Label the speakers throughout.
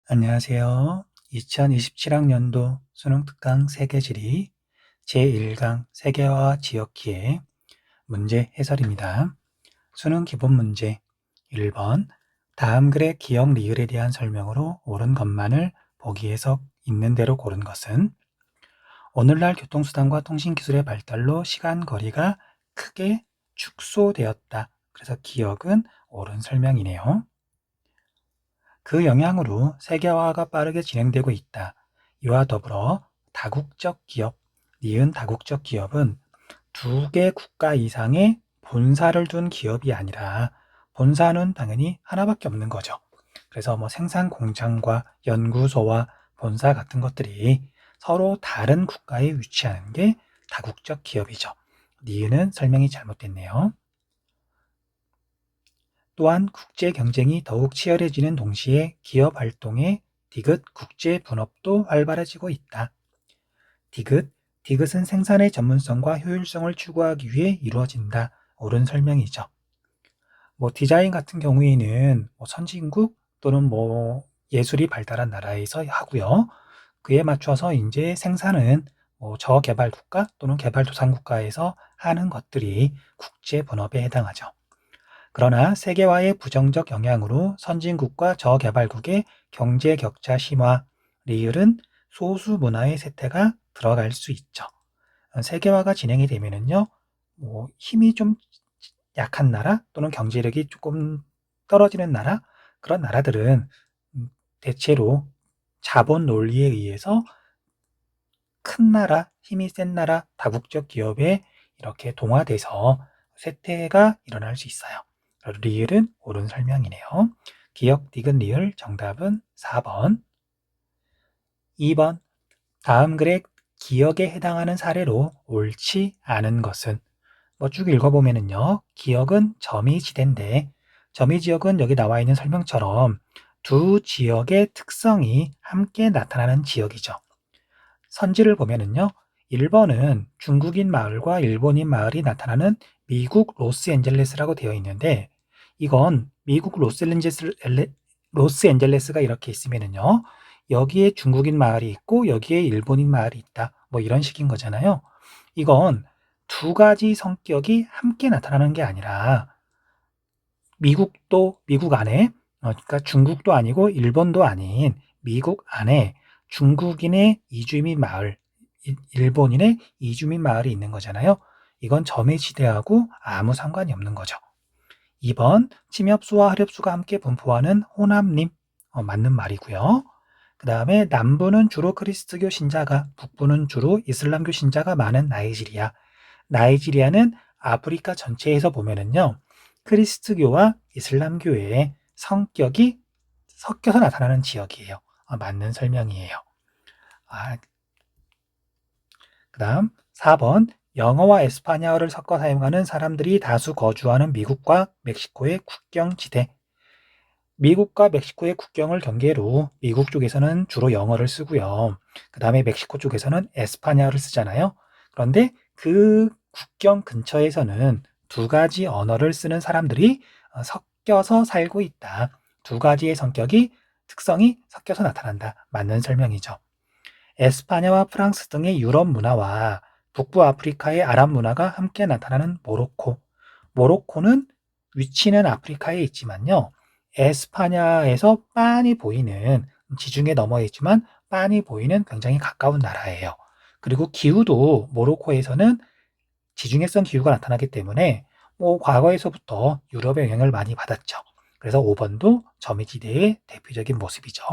Speaker 1: 안녕하세요. 2027학년도 수능 특강 세계지리 제1강 세계화와 지역기의 문제 해설입니다. 수능 기본 문제 1번 다음 글의 기억 리을에 대한 설명으로 옳은 것만을 보기에서 있는 대로 고른 것은 오늘날 교통수단과 통신기술의 발달로 시간 거리가 크게 축소되었다. 그래서 기억은 옳은 설명이네요. 그 영향으로 세계화가 빠르게 진행되고 있다. 이와 더불어 다국적 기업, 니은 다국적 기업은 두 개 국가 이상의 본사를 둔 기업이 아니라 본사는 당연히 하나밖에 없는 거죠. 그래서 생산 공장과 연구소와 본사 같은 것들이 서로 다른 국가에 위치하는 게 다국적 기업이죠. 니은은 설명이 잘못됐네요. 또한 국제 경쟁이 더욱 치열해지는 동시에 기업 활동의 디귿 국제 분업도 활발해지고 있다. 디귿은 생산의 전문성과 효율성을 추구하기 위해 이루어진다. 옳은 설명이죠. 디자인 같은 경우에는 선진국 또는 예술이 발달한 나라에서 하고요. 그에 맞춰서 이제 생산은 저개발 국가 또는 개발도상국가에서 하는 것들이 국제 분업에 해당하죠. 그러나 세계화의 부정적 영향으로 선진국과 저개발국의 경제 격차 심화, 리을은 소수 문화의 쇠퇴가 들어갈 수 있죠. 세계화가 진행이 되면은요, 힘이 좀 약한 나라 또는 경제력이 조금 떨어지는 나라, 그런 나라들은 대체로 자본 논리에 의해서 큰 나라, 힘이 센 나라, 다국적 기업에 이렇게 동화돼서 쇠퇴가 일어날 수 있어요. 리을은 옳은 설명이네요. 기억, 디귿, 리을 정답은 4번. 2번 다음 글의 기억에 해당하는 사례로 옳지 않은 것은 쭉 읽어보면은요. 기억은 점이지대인데 점이지역은 여기 나와 있는 설명처럼 두 지역의 특성이 함께 나타나는 지역이죠. 선지를 보면은요. 1번은 중국인 마을과 일본인 마을이 나타나는 미국 로스앤젤레스라고 되어 있는데 이건 미국 로스앤젤레스가 이렇게 있으면은요. 여기에 중국인 마을이 있고 여기에 일본인 마을이 있다. 이런 식인 거잖아요. 이건 두 가지 성격이 함께 나타나는 게 아니라 미국도 미국 안에 그러니까 중국도 아니고 일본도 아닌 미국 안에 중국인의 이주민 마을, 일본인의 이주민 마을이 있는 거잖아요. 이건 점의 지대하고 아무 상관이 없는 거죠. 2번 침엽수와 하렵수가 함께 분포하는 호남림 맞는 말이고요. 그 다음에 남부는 주로 크리스트교 신자가, 북부는 주로 이슬람교 신자가 많은 나이지리아. 나이지리아는 아프리카 전체에서 보면은요, 크리스트교와 이슬람교의 성격이 섞여서 나타나는 지역이에요. 맞는 설명이에요. 그 다음 4번 영어와 에스파냐어를 섞어 사용하는 사람들이 다수 거주하는 미국과 멕시코의 국경지대. 미국과 멕시코의 국경을 경계로 미국 쪽에서는 주로 영어를 쓰고요. 그 다음에 멕시코 쪽에서는 에스파냐어를 쓰잖아요. 그런데 그 국경 근처에서는 두 가지 언어를 쓰는 사람들이 섞여서 살고 있다. 두 가지의 특성이 섞여서 나타난다. 맞는 설명이죠. 에스파냐와 프랑스 등의 유럽 문화와 북부 아프리카의 아랍 문화가 함께 나타나는 모로코. 모로코는 위치는 아프리카에 있지만요. 에스파냐에서 빤히 보이는 지중해 너머에 있지만 빤히 보이는 굉장히 가까운 나라예요. 그리고 기후도 모로코에서는 지중해성 기후가 나타나기 때문에 과거에서부터 유럽의 영향을 많이 받았죠. 그래서 5번도 점이지대의 대표적인 모습이죠.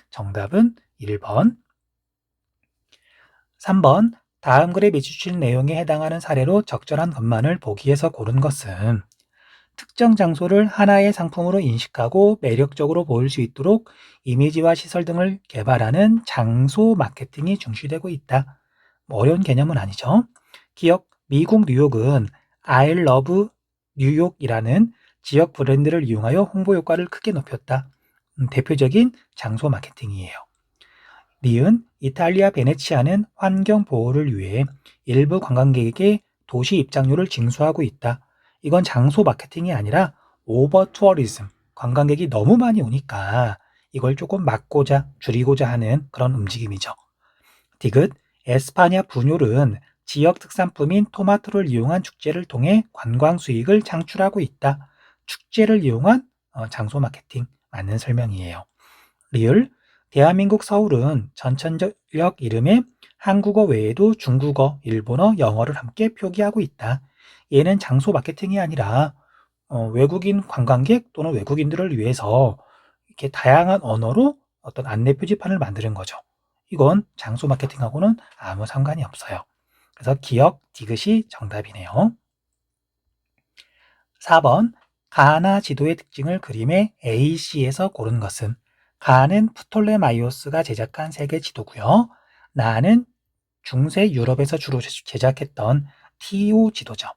Speaker 1: 정답은 1번. 3번 다음 글에 비추칠 내용에 해당하는 사례로 적절한 것만을 보기에서 고른 것은 특정 장소를 하나의 상품으로 인식하고 매력적으로 보일 수 있도록 이미지와 시설 등을 개발하는 장소 마케팅이 중시되고 있다. 어려운 개념은 아니죠. 기억, 미국 뉴욕은 I love 뉴욕이라는 지역 브랜드를 이용하여 홍보 효과를 크게 높였다. 대표적인 장소 마케팅이에요. 니은 이탈리아 베네치아는 환경 보호를 위해 일부 관광객에게 도시 입장료를 징수하고 있다. 이건 장소 마케팅이 아니라 오버 투어리즘, 관광객이 너무 많이 오니까 이걸 조금 막고자 줄이고자 하는 그런 움직임이죠. 디귿, 에스파냐 분뇨는 지역 특산품인 토마토를 이용한 축제를 통해 관광 수익을 창출하고 있다. 축제를 이용한 장소 마케팅 맞는 설명이에요. 리을, 대한민국 서울은 전천적 이름에 한국어 외에도 중국어, 일본어, 영어를 함께 표기하고 있다. 얘는 장소 마케팅이 아니라 외국인 관광객 또는 외국인들을 위해서 이렇게 다양한 언어로 어떤 안내 표지판을 만드는 거죠. 이건 장소 마케팅하고는 아무 상관이 없어요. 그래서 기역, 디귿이 정답이네요. 4번, 가나 지도의 특징을 그림의 AC에서 고른 것은? 가는 프톨레마이오스가 제작한 세계 지도고요. 나는 중세 유럽에서 주로 제작했던 TO 지도죠.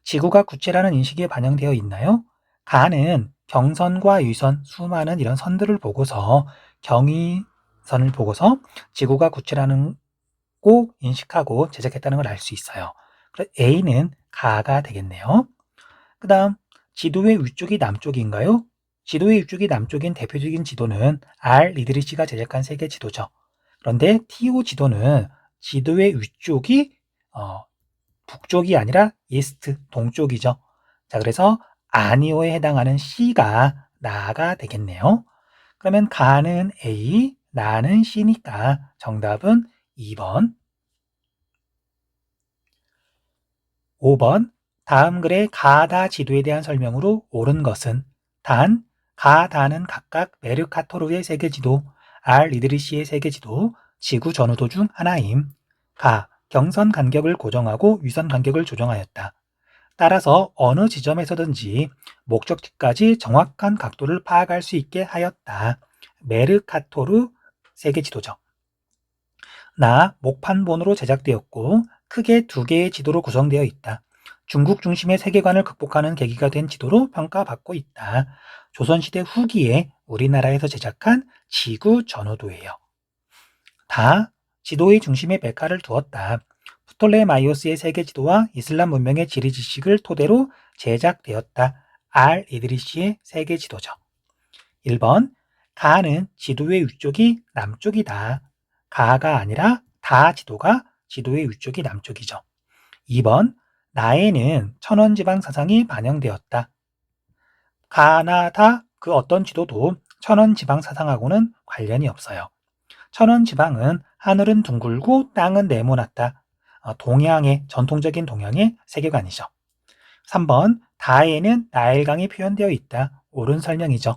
Speaker 1: 지구가 구체라는 인식이 반영되어 있나요? 가는 경선과 유선, 수많은 이런 선들을 보고서 경위선을 보고서 지구가 구체라는 꼭 인식하고 제작했다는 걸 알 수 있어요. 그래서 A는 가가 되겠네요. 그 다음 지도의 위쪽이 남쪽인가요? 지도의 위쪽이 남쪽인 대표적인 지도는 R. 리드리시가 제작한 세계 지도죠. 그런데 TO 지도는 지도의 위쪽이 북쪽이 아니라 이스트, 동쪽이죠. 자, 그래서 아니오에 해당하는 C가 나가 되겠네요. 그러면 가는 A, 나는 C니까 정답은 2번. 5번, 다음 글의 가다 지도에 대한 설명으로 옳은 것은? 단, 가다는 각각 메르카토르의 세계지도, 알 리드리시의 세계지도, 지구 전후도 중 하나임. 가, 경선 간격을 고정하고 위선 간격을 조정하였다. 따라서 어느 지점에서든지 목적지까지 정확한 각도를 파악할 수 있게 하였다. 메르카토르 세계지도죠. 나, 목판본으로 제작되었고 크게 두 개의 지도로 구성되어 있다. 중국 중심의 세계관을 극복하는 계기가 된 지도로 평가받고 있다. 조선시대 후기에 우리나라에서 제작한 지구 전후도예요. 다, 지도의 중심에 메카를 두었다. 프톨레마이오스의 세계지도와 이슬람 문명의 지리 지식을 토대로 제작되었다. 알 이드리시의 세계지도죠. 1번, 가는 지도의 위쪽이 남쪽이다. 가가 아니라 다 지도가 지도의 위쪽이 남쪽이죠. 2번, 나에는 천원지방 사상이 반영되었다. 가나 다 그 어떤 지도도 천원지방 사상하고는 관련이 없어요. 천원지방은 하늘은 둥글고 땅은 네모났다. 동양의 전통적인 동양의 세계관이죠. 3번, 다에는 나일강이 표현되어 있다. 옳은 설명이죠.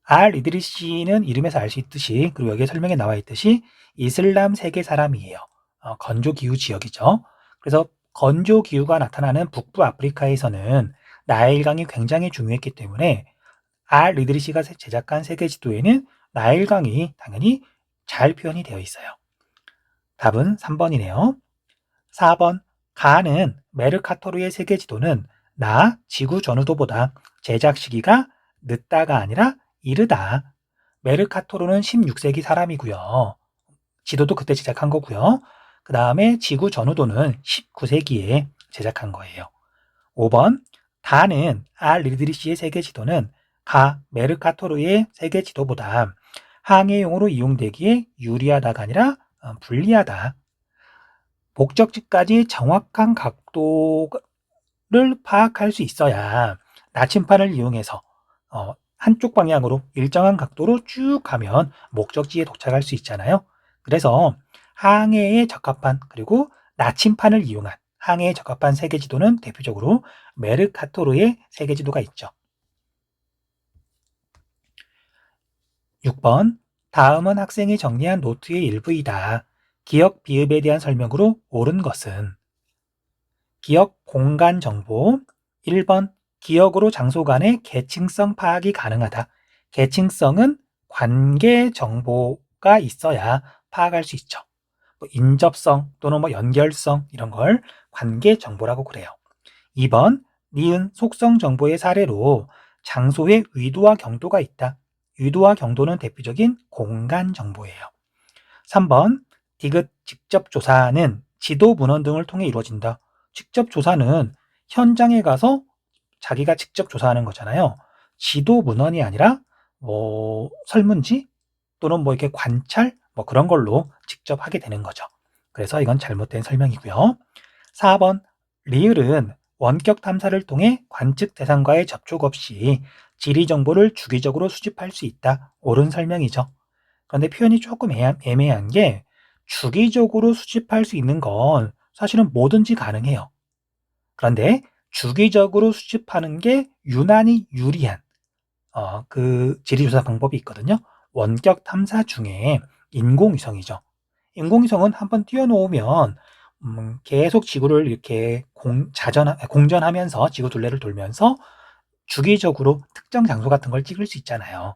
Speaker 1: 알 이드리시는 이름에서 알 수 있듯이, 그리고 여기 설명에 나와 있듯이 이슬람 세계 사람이에요. 건조기후 지역이죠. 그래서 건조기후가 나타나는 북부 아프리카에서는 나일강이 굉장히 중요했기 때문에 알 이드리시가 제작한 세계 지도에는 나일강이 당연히 잘 표현이 되어 있어요. 답은 3번이네요. 4번, 가는 메르카토르의 세계 지도는 나 지구 전후도보다 제작 시기가 늦다가 아니라 이르다. 메르카토르는 16세기 사람이고요. 지도도 그때 제작한 거고요. 그 다음에 지구 전후도는 19세기에 제작한 거예요. 5번, 다는 알 리드리시의 세계 지도는 가 메르카토르의 세계 지도보다 항해용으로 이용되기에 유리하다가 아니라 불리하다. 목적지까지 정확한 각도를 파악할 수 있어야 나침판을 이용해서 한쪽 방향으로 일정한 각도로 쭉 가면 목적지에 도착할 수 있잖아요. 그래서 항해에 적합한, 그리고 나침판을 이용한 항해에 적합한 세계지도는 대표적으로 메르카토르의 세계지도가 있죠. 6번, 다음은 학생이 정리한 노트의 일부이다. 기억 비읍에 대한 설명으로 옳은 것은? 기억 공간 정보. 1번, 기억으로 장소 간의 계층성 파악이 가능하다. 계층성은 관계 정보가 있어야 파악할 수 있죠. 인접성 또는 연결성, 이런 걸 관계 정보라고 그래요. 2번, 니은 속성 정보의 사례로 장소의 위도와 경도가 있다. 위도와 경도는 대표적인 공간 정보예요. 3번, 디귿 직접 조사는 지도 문헌 등을 통해 이루어진다. 직접 조사는 현장에 가서 자기가 직접 조사하는 거잖아요. 지도 문헌이 아니라 설문지 또는 이렇게 관찰 그런 걸로 직접 하게 되는 거죠. 그래서 이건 잘못된 설명이고요. 4번 리을은 원격 탐사를 통해 관측 대상과의 접촉 없이 지리 정보를 주기적으로 수집할 수 있다. 옳은 설명이죠. 그런데 표현이 조금 애매한 게 주기적으로 수집할 수 있는 건 사실은 뭐든지 가능해요. 그런데 주기적으로 수집하는 게 유난히 유리한 그 지리조사 방법이 있거든요. 원격 탐사 중에 인공위성이죠. 인공위성은 한번 띄워놓으면 계속 지구를 이렇게 공전하면서 지구 둘레를 돌면서 주기적으로 특정 장소 같은 걸 찍을 수 있잖아요.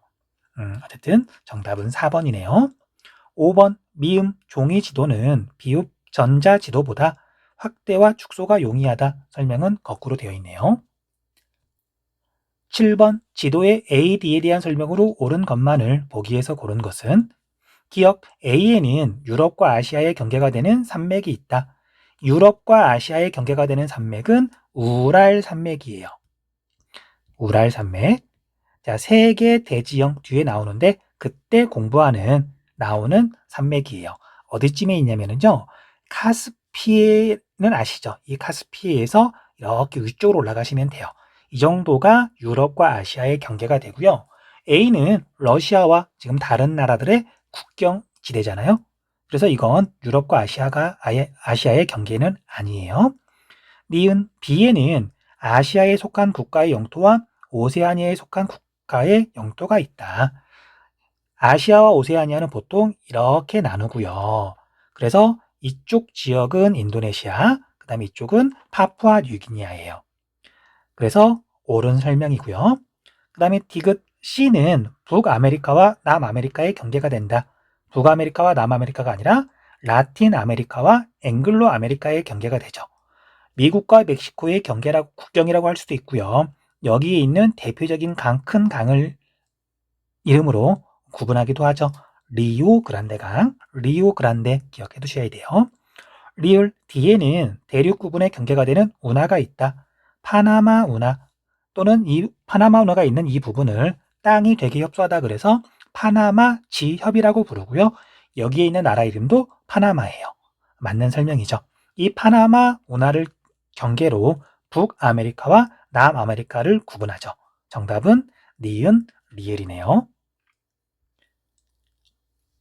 Speaker 1: 어쨌든 정답은 4번이네요. 5번 미음 종이 지도는 비읍 전자 지도보다 확대와 축소가 용이하다. 설명은 거꾸로 되어 있네요. 7번 지도의 AD에 대한 설명으로 옳은 것만을 보기에서 고른 것은 기억 A에는 유럽과 아시아의 경계가 되는 산맥이 있다. 유럽과 아시아의 경계가 되는 산맥은 우랄 산맥이에요. 우랄 산맥. 자, 세계 대지형 뒤에 나오는데 그때 나오는 산맥이에요. 어디쯤에 있냐면요. 카스피해는 아시죠? 이 카스피해에서 이렇게 위쪽으로 올라가시면 돼요. 이 정도가 유럽과 아시아의 경계가 되고요. A는 러시아와 지금 다른 나라들의 국경 지대잖아요. 그래서 이건 유럽과 아시아의 경계는 아니에요. 니은 B에는 아시아에 속한 국가의 영토와 오세아니아에 속한 국가의 영토가 있다. 아시아와 오세아니아는 보통 이렇게 나누고요. 그래서 이쪽 지역은 인도네시아, 그 다음에 이쪽은 파푸아 뉴기니아예요. 그래서 옳은 설명이고요. 그 다음에 디귿 C는 북아메리카와 남아메리카의 경계가 된다. 북아메리카와 남아메리카가 아니라 라틴 아메리카와 앵글로 아메리카의 경계가 되죠. 미국과 멕시코의 국경이라고 할 수도 있고요. 여기에 있는 대표적인 큰 강을 이름으로 구분하기도 하죠. 리오 그란데 강, 리오 그란데 기억해 두셔야 돼요. 리을 D에는 대륙 구분의 경계가 되는 운하가 있다. 파나마 운하 또는 이 파나마 운하가 있는 이 부분을 땅이 되게 협소하다 그래서 파나마 지협이라고 부르고요. 여기에 있는 나라 이름도 파나마예요. 맞는 설명이죠. 이 파나마 운하를 경계로 북아메리카와 남아메리카를 구분하죠. 정답은 니은 리을이네요.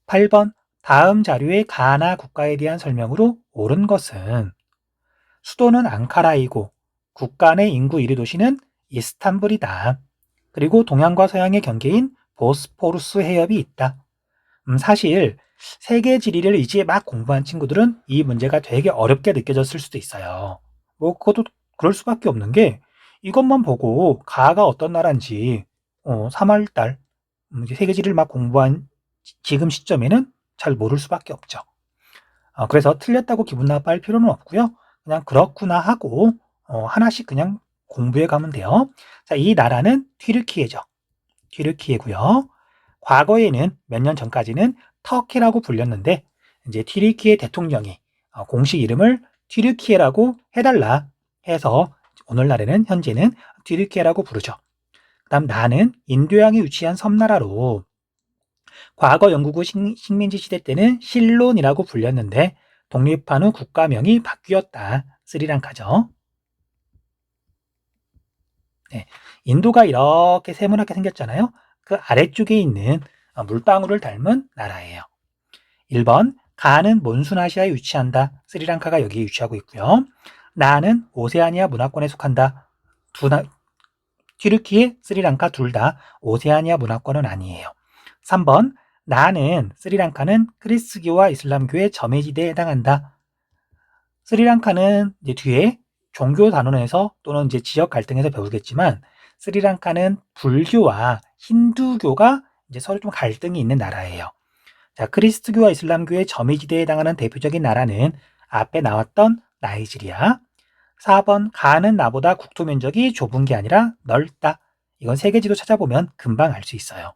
Speaker 1: 8번 다음 자료의 가나 국가에 대한 설명으로 옳은 것은 수도는 앙카라이고 국가 내 인구 1위 도시는 이스탄불이다. 그리고 동양과 서양의 경계인 보스포루스 해협이 있다. 사실 세계 지리를 이제 막 공부한 친구들은 이 문제가 되게 어렵게 느껴졌을 수도 있어요. 그것도 그럴 수밖에 없는 게 이것만 보고 가가 어떤 나라인지 3월달 세계 지리를 막 공부한 지금 시점에는 잘 모를 수밖에 없죠. 그래서 틀렸다고 기분 나빠할 필요는 없고요. 그냥 그렇구나 하고 하나씩 그냥 공부해 가면 돼요. 자, 이 나라는 튀르키예죠. 튀르키예고요. 과거에는 몇 년 전까지는 터키라고 불렸는데 이제 튀르키예 대통령이 공식 이름을 튀르키예라고 해달라 해서 오늘날에는 현재는 튀르키예라고 부르죠. 그다음 나는 인도양에 위치한 섬나라로 과거 영국의 식민지 시대 때는 실론이라고 불렸는데 독립한 후 국가명이 바뀌었다. 스리랑카죠. 네, 인도가 이렇게 세모나게 생겼잖아요. 그 아래쪽에 있는 물방울을 닮은 나라예요. 1번 가는 몬순아시아에 위치한다. 스리랑카가 여기에 위치하고 있고요. 나는 오세아니아 문화권에 속한다. 튀르키예, 스리랑카 둘 다 오세아니아 문화권은 아니에요. 3번 나는 스리랑카는 크리스교와 이슬람교의 점해지대에 해당한다. 스리랑카는 이제 뒤에 종교 단원에서 또는 이제 지역 갈등에서 배우겠지만 스리랑카는 불교와 힌두교가 이제 서로 좀 갈등이 있는 나라예요. 자, 크리스트교와 이슬람교의 점의지대에 해당하는 대표적인 나라는 앞에 나왔던 나이지리아. 4번 가는 나보다 국토 면적이 좁은 게 아니라 넓다. 이건 세계지도 찾아보면 금방 알 수 있어요.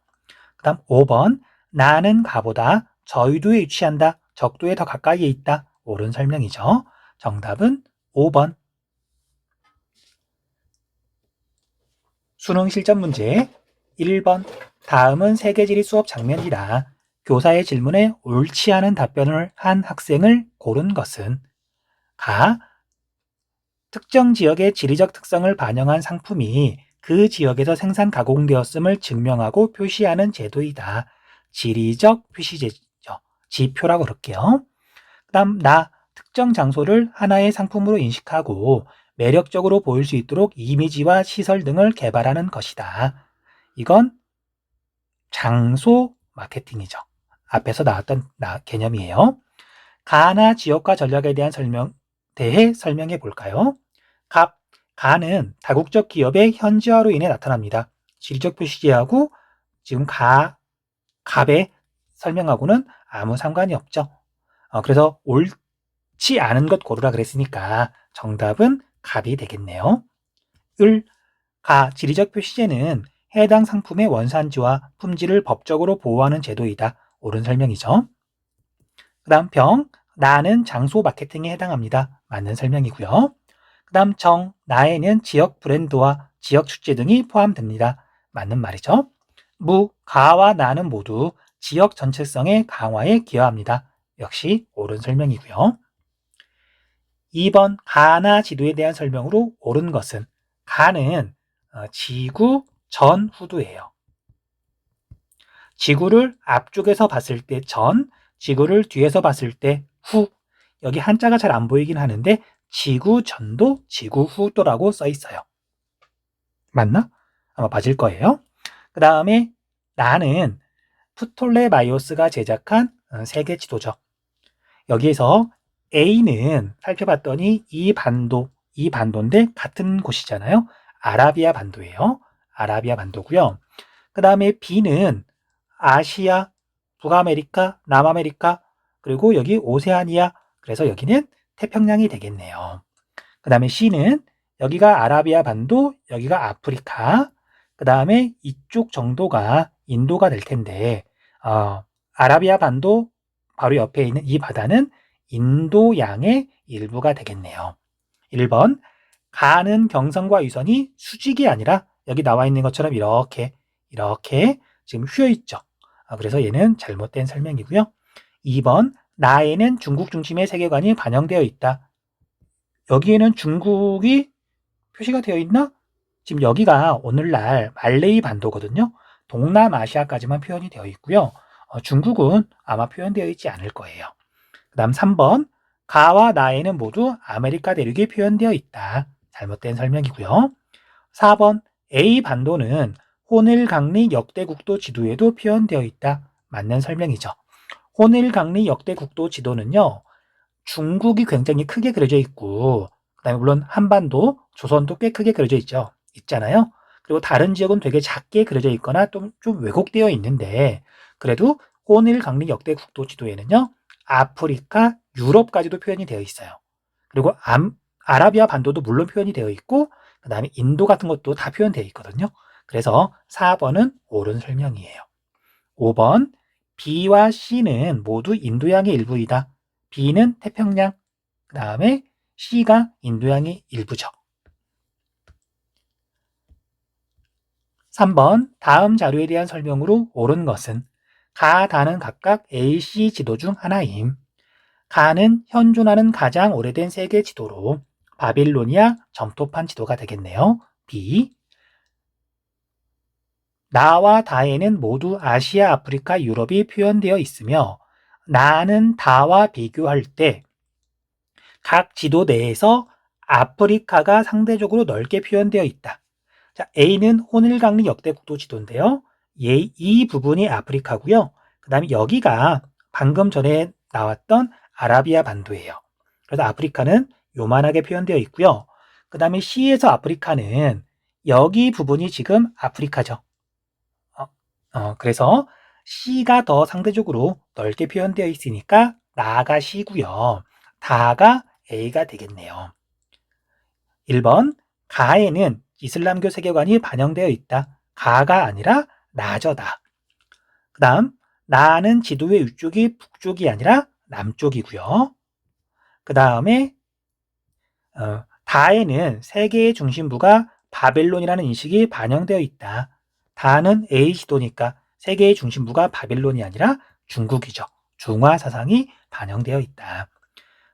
Speaker 1: 그 다음 5번 나는 가보다 저위도에 위치한다. 적도에 더 가까이에 있다. 옳은 설명이죠. 정답은 5번. 수능 실전 문제 1번 다음은 세계지리 수업 장면이다. 교사의 질문에 옳지 않은 답변을 한 학생을 고른 것은 가. 특정 지역의 지리적 특성을 반영한 상품이 그 지역에서 생산 가공되었음을 증명하고 표시하는 제도이다. 지리적 표시제죠. 지표라고 그럴게요. 그다음 특정 장소를 하나의 상품으로 인식하고 매력적으로 보일 수 있도록 이미지와 시설 등을 개발하는 것이다. 이건 장소 마케팅이죠. 앞에서 나왔던 개념이에요. 가나 지역과 전략에 대한 대해 설명해 볼까요? 가는 다국적 기업의 현지화로 인해 나타납니다. 지리적 표시제하고 지금 갑의 설명하고는 아무 상관이 없죠. 그래서 옳지 않은 것 고르라 그랬으니까 정답은 갑이 되겠네요. 지리적 표시제는 해당 상품의 원산지와 품질을 법적으로 보호하는 제도이다. 옳은 설명이죠. 그 다음 나는 장소 마케팅에 해당합니다. 맞는 설명이고요. 그 다음 나에는 지역 브랜드와 지역 축제 등이 포함됩니다. 맞는 말이죠. 가와 나는 모두 지역 전체성의 강화에 기여합니다. 역시 옳은 설명이고요. 2번 가나 지도에 대한 설명으로 옳은 것은 가는 지구 전후도예요. 지구를 앞쪽에서 봤을 때 전, 지구를 뒤에서 봤을 때 후. 여기 한자가 잘 안 보이긴 하는데 지구 전도, 지구 후도라고 써 있어요. 맞나? 아마 맞을 거예요. 그 다음에 나는 프톨레마이오스가 제작한 세계 지도죠. 여기에서 A는 살펴봤더니 이 반도인데 같은 곳이잖아요. 아라비아 반도예요. 아라비아 반도고요. 그 다음에 B는 아시아, 북아메리카, 남아메리카, 그리고 여기 오세아니아. 그래서 여기는 태평양이 되겠네요. 그 다음에 C는 여기가 아라비아 반도, 여기가 아프리카. 그 다음에 이쪽 정도가 인도가 될 텐데 아라비아 반도 바로 옆에 있는 이 바다는 인도양의 일부가 되겠네요. 1번 가는 경선과 유선이 수직이 아니라 여기 나와 있는 것처럼 이렇게 지금 휘어 있죠. 그래서 얘는 잘못된 설명이고요. 2번 나에는 중국 중심의 세계관이 반영되어 있다. 여기에는 중국이 표시가 되어 있나? 지금 여기가 오늘날 말레이 반도거든요. 동남아시아까지만 표현이 되어 있고요. 중국은 아마 표현되어 있지 않을 거예요. 그 다음 3번 가와 나에는 모두 아메리카 대륙이 표현되어 있다. 잘못된 설명이고요. 4번 A 반도는 호늘강리 역대국도 지도에도 표현되어 있다. 맞는 설명이죠. 호늘강리 역대국도 지도는요. 중국이 굉장히 크게 그려져 있고 그다음에 물론 한반도, 조선도 꽤 크게 그려져 있잖아요. 그리고 다른 지역은 되게 작게 그려져 있거나 좀 왜곡되어 있는데 그래도 호늘강리 역대국도 지도에는요. 아프리카, 유럽까지도 표현이 되어 있어요. 그리고 아라비아 반도도 물론 표현이 되어 있고 그 다음에 인도 같은 것도 다 표현되어 있거든요. 그래서 4번은 옳은 설명이에요. 5번 B와 C는 모두 인도양의 일부이다. B는 태평양, 그 다음에 C가 인도양의 일부죠. 3번 다음 자료에 대한 설명으로 옳은 것은 다는 각각 A, C 지도 중 하나임. 가는 현존하는 가장 오래된 세계 지도로 바빌로니아 점토판 지도가 되겠네요. B. 나와 다에는 모두 아시아, 아프리카, 유럽이 표현되어 있으며 나는 다와 비교할 때 각 지도 내에서 아프리카가 상대적으로 넓게 표현되어 있다. 자, A는 호늘강리 역대국도 지도인데요. 이 부분이 아프리카고요. 그 다음에 여기가 방금 전에 나왔던 아라비아 반도예요. 그래서 아프리카는 요만하게 표현되어 있고요. 그 다음에 C에서 아프리카는 여기 부분이 지금 아프리카죠. 그래서 C가 더 상대적으로 넓게 표현되어 있으니까 나가 C고요. 다가 A가 되겠네요. 1번 가에는 이슬람교 세계관이 반영되어 있다. 가가 아니라 나저다. 그 다음 나는 지도의 위쪽이 북쪽이 아니라 남쪽이고요. 그 다음에 다에는 세계의 중심부가 바벨론이라는 인식이 반영되어 있다. 다는 A 지도니까 세계의 중심부가 바빌론이 아니라 중국이죠. 중화 사상이 반영되어 있다.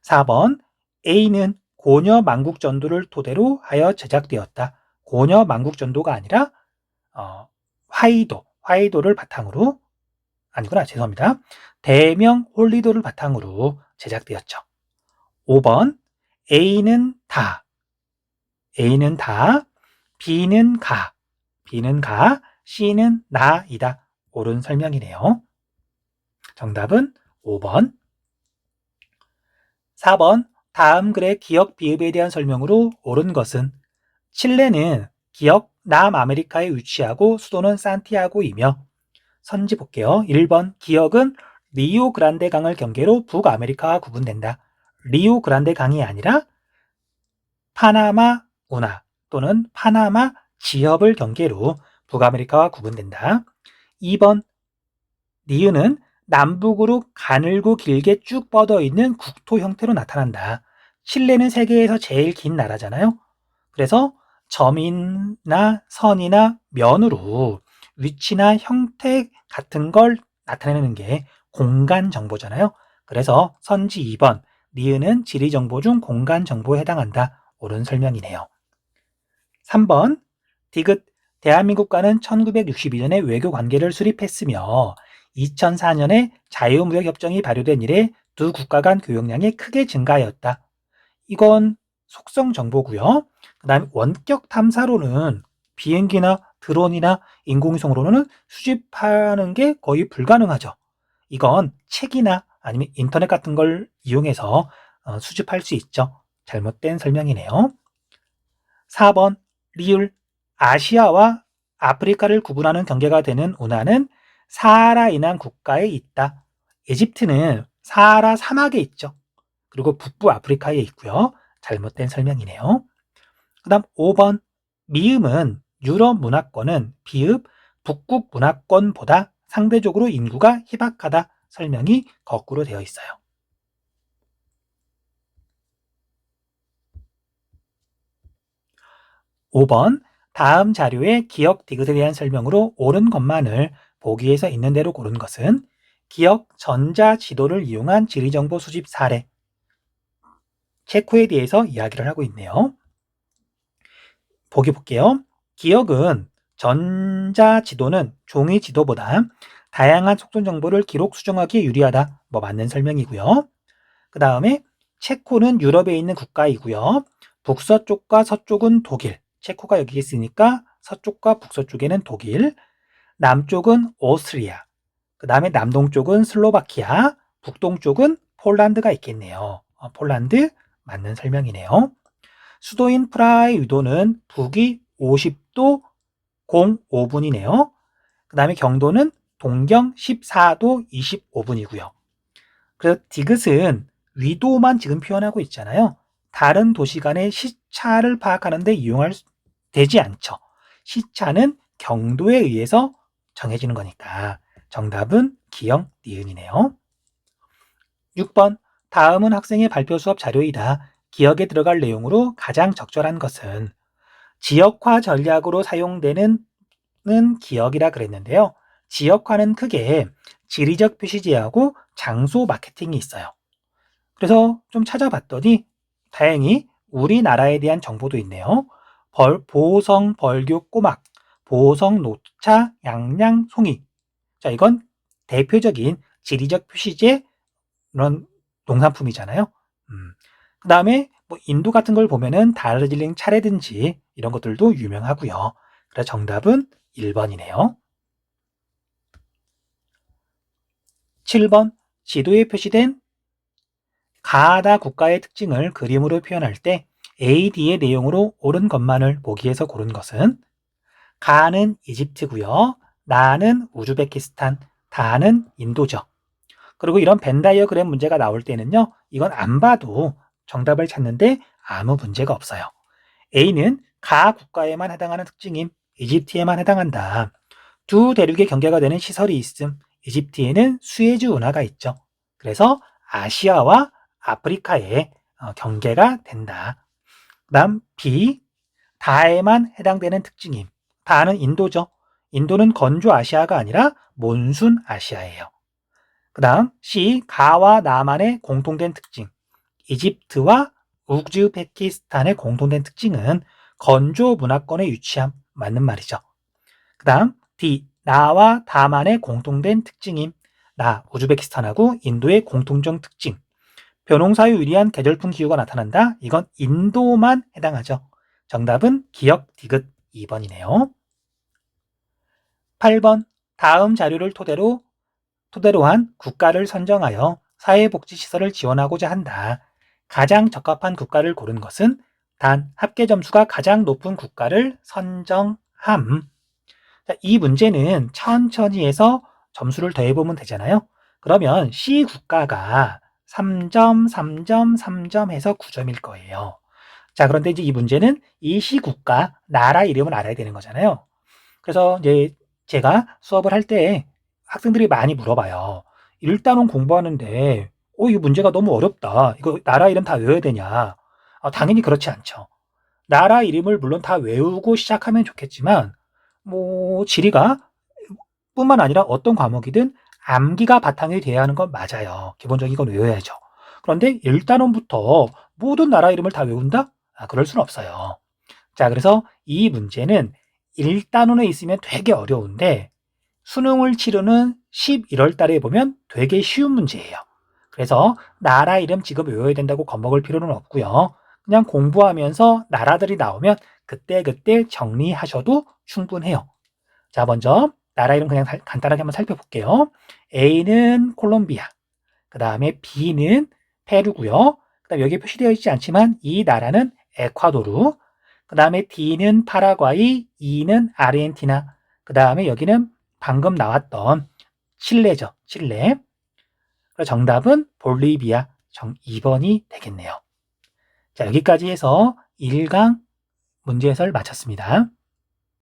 Speaker 1: 4번 A는 고려 만국 전도를 토대로 하여 제작되었다. 고려 만국 전도가 아니라 화이도를 바탕으로 아니구나 죄송합니다. 대명 홀리도를 바탕으로 제작되었죠. 5번 A는 다, B는 가, C는 나이다. 옳은 설명이네요. 정답은 5번. 4번 다음 글의 기역 비읍에 대한 설명으로 옳은 것은 칠레는 기역 남아메리카에 위치하고 수도는 산티아고이며 선지 볼게요. 1번 기역은 리오 그란데 강을 경계로 북아메리카와 구분된다. 리오 그란데 강이 아니라 파나마 운하 또는 파나마 지역을 경계로 북아메리카와 구분된다. 2번 니은은 남북으로 가늘고 길게 쭉 뻗어 있는 국토 형태로 나타난다. 칠레는 세계에서 제일 긴 나라잖아요. 그래서 점이나 선이나 면으로 위치나 형태 같은 걸 나타내는 게 공간 정보잖아요. 그래서 선지 2번 니은은 지리 정보 중 공간 정보에 해당한다. 옳은 설명이네요. 3번 디귿 대한민국과는 1962년에 외교 관계를 수립했으며 2004년에 자유무역협정이 발효된 이래 두 국가 간 교역량이 크게 증가하였다. 이건 속성 정보고요. 그 다음에 원격 탐사로는 비행기나 드론이나 인공위성으로는 수집하는 게 거의 불가능하죠. 이건 책이나 아니면 인터넷 같은 걸 이용해서 수집할 수 있죠. 잘못된 설명이네요. 4번 리을 아시아와 아프리카를 구분하는 경계가 되는 운하는 사하라 이남 국가에 있다. 이집트는 사하라 사막에 있죠. 그리고 북부 아프리카에 있고요. 잘못된 설명이네요. 그 다음 5번 미음은 유럽 문화권은 비읍 북극 문화권보다 상대적으로 인구가 희박하다. 설명이 거꾸로 되어 있어요. 5번 다음 자료의 기역 디귿에 대한 설명으로 옳은 것만을 보기에서 있는 대로 고른 것은 기역 전자지도를 이용한 지리정보 수집 사례 체코에 대해서 이야기를 하고 있네요. 보기 볼게요. 기역은 전자지도는 종이 지도보다 다양한 속성 정보를 기록 수정하기에 유리하다. 맞는 설명이고요. 그 다음에 체코는 유럽에 있는 국가이고요. 북서쪽과 서쪽은 독일, 체코가 여기 있으니까 서쪽과 북서쪽에는 독일, 남쪽은 오스트리아, 그 다음에 남동쪽은 슬로바키아, 북동쪽은 폴란드가 있겠네요. 폴란드 맞는 설명이네요. 수도인 프라하의 위도는 북위 50도 05분이네요. 그 다음에 경도는 동경 14도 25분이고요. 그래서 디귿은 위도만 지금 표현하고 있잖아요. 다른 도시 간의 시차를 파악하는 데 되지 않죠. 시차는 경도에 의해서 정해지는 거니까 정답은 기역 니은이네요. 6번 다음은 학생의 발표 수업 자료이다. 기억에 들어갈 내용으로 가장 적절한 것은 지역화 전략으로 사용되는 기억이라 그랬는데요. 지역화는 크게 지리적 표시지하고 장소 마케팅이 있어요. 그래서 좀 찾아봤더니 다행히 우리나라에 대한 정보도 있네요. 보성, 벌교, 꼬막, 보성, 노차, 양양, 송이. 자, 이건 대표적인 지리적 표시제 그런 농산품이잖아요. 그 다음에 인도 같은 걸 보면은 다르질링 차례든지 이런 것들도 유명하고요. 그래서 정답은 1번이네요. 7번 지도에 표시된 가나다 국가의 특징을 그림으로 표현할 때 AD의 내용으로 옳은 것만을 보기에서 고른 것은 가는 이집트고요. 나는 우즈베키스탄, 다는 인도죠. 그리고 이런 벤 다이어그램 문제가 나올 때는요. 이건 안 봐도 정답을 찾는데 아무 문제가 없어요. A는 가 국가에만 해당하는 특징임. 이집트에만 해당한다. 두 대륙의 경계가 되는 시설이 있음. 이집트에는 수에즈 운하가 있죠. 그래서 아시아와 아프리카의 경계가 된다. 그 다음 B, 다에만 해당되는 특징임. 다는 인도죠. 인도는 건조 아시아가 아니라 몬순 아시아예요. 그 다음 C. 가와 남한의 공통된 특징. 이집트와 우즈베키스탄의 공통된 특징은 건조 문화권에 위치함. 맞는 말이죠. 그 다음 D. 나와 다만의 공통된 특징임. 나, 우즈베키스탄하고 인도의 공통적 특징. 벼농사에 유리한 계절풍 기후가 나타난다. 이건 인도만 해당하죠. 정답은 기역 디귿 2번이네요. 8번. 다음 자료를 토대로 한 국가를 선정하여 사회복지시설을 지원하고자 한다. 가장 적합한 국가를 고른 것은 단 합계 점수가 가장 높은 국가를 선정함. 자, 이 문제는 천천히 해서 점수를 더해보면 되잖아요. 그러면 C 국가가 3점, 3점, 3점 해서 9점일 거예요. 자, 그런데 이제 이 문제는 이 C 국가, 나라 이름을 알아야 되는 거잖아요. 그래서 이제 제가 수업을 할 때 학생들이 많이 물어봐요. 일단은 공부하는데, 이 문제가 너무 어렵다. 이거 나라 이름 다 외워야 되냐? 당연히 그렇지 않죠. 나라 이름을 물론 다 외우고 시작하면 좋겠지만, 지리가 뿐만 아니라 어떤 과목이든 암기가 바탕이 돼야 하는 건 맞아요. 기본적인 건 외워야죠. 그런데 1단원부터 모든 나라 이름을 다 외운다? 그럴 수는 없어요. 자, 그래서 이 문제는 1단원에 있으면 되게 어려운데 수능을 치르는 11월 달에 보면 되게 쉬운 문제예요. 그래서 나라 이름 지금 외워야 된다고 겁먹을 필요는 없고요. 그냥 공부하면서 나라들이 나오면 그때그때 정리하셔도 충분해요. 자, 먼저 나라 이름 그냥 간단하게 한번 살펴볼게요. A는 콜롬비아, 그 다음에 B는 페루고요. 그 다음에 여기에 표시되어 있지 않지만 이 나라는 에콰도르, 그 다음에 D는 파라과이, E는 아르헨티나, 그 다음에 여기는 방금 나왔던 칠레죠. 칠레. 정답은 볼리비아 2번이 되겠네요. 자, 여기까지 해서 1강 문제 해설 마쳤습니다.